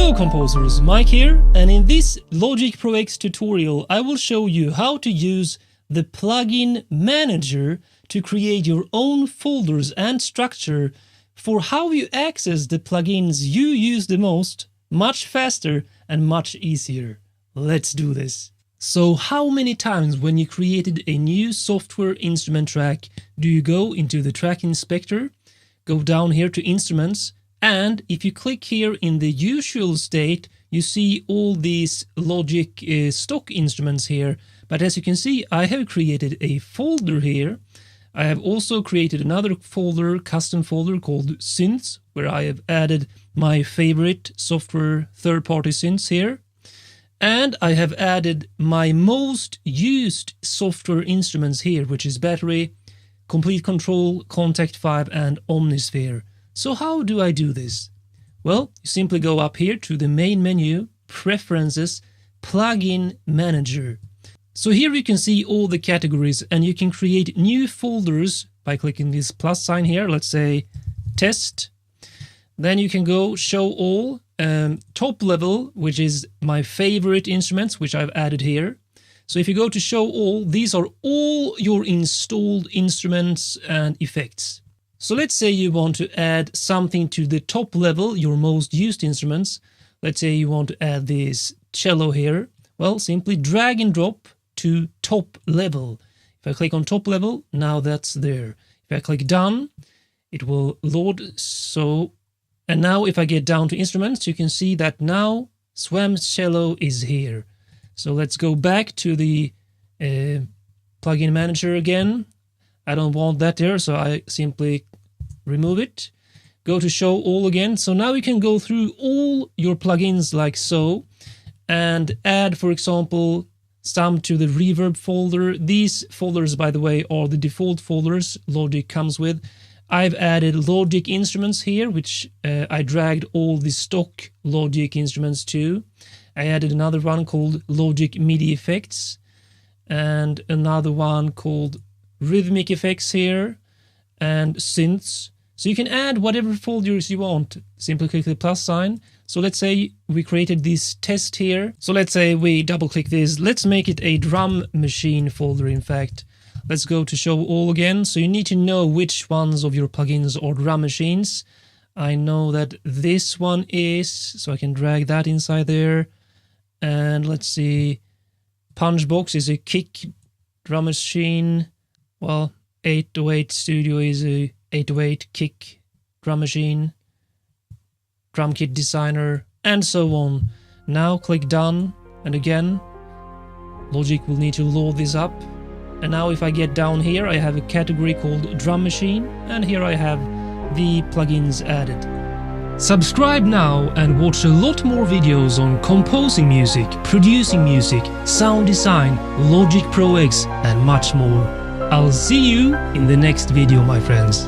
Hello composers, Mike here, and in this Logic Pro X tutorial I will show you how to use the plugin manager to create your own folders and structure for how you access the plugins you use the most, much faster and much easier. Let's do this. So how many times when you created a new software instrument track do you go into the track inspector, go down here to instruments, and if you click here in the usual state, you see all these Logic stock instruments here. But as you can see, I have created a folder here. I have also created another folder, custom folder called Synths, where I have added my favorite software third-party synths here. And I have added my most used software instruments here, which is Battery, Complete Control, Contact 5 and Omnisphere. So how do I do this? Well, you simply go up here to the main menu, Preferences, Plugin Manager. So here you can see all the categories and you can create new folders by clicking this plus sign here. Let's say Test. Then you can go Show All, Top Level, which is my favorite instruments, which I've added here. So if you go to Show All, these are all your installed instruments and effects. So let's say you want to add something to the top level, your most used instruments. Let's say you want to add this cello here. Well, simply drag and drop to top level. If I click on top level, now that's there. If I click done, it will load. So, and now if I get down to instruments, you can see that now Swam's cello is here. So let's go back to the plugin manager again. I don't want that there, so I simply remove it. Go to show all again. So now you can go through all your plugins like so and add, for example, some to the reverb folder. These folders, by the way, are the default folders Logic comes with. I've added Logic instruments here, which I dragged all the stock Logic instruments to. I added another one called Logic MIDI effects and another one called rhythmic effects here and synths. So you can add whatever folders you want. Simply click the plus sign. So let's say we created this test here. So let's say we double click this. Let's make it a drum machine folder. In fact, let's go to show all again. So you need to know which ones of your plugins are drum machines. I know that this one is, so I can drag that inside there. And let's see, Punchbox is a kick drum machine. Well, 808 Studio is a 808 kick drum machine, drum kit designer, and so on. Now click done, and again, Logic will need to load this up. And now if I get down here, I have a category called drum machine, and here I have the plugins added. Subscribe now and watch a lot more videos on composing music, producing music, sound design, Logic Pro X, and much more. I'll see you in the next video, my friends.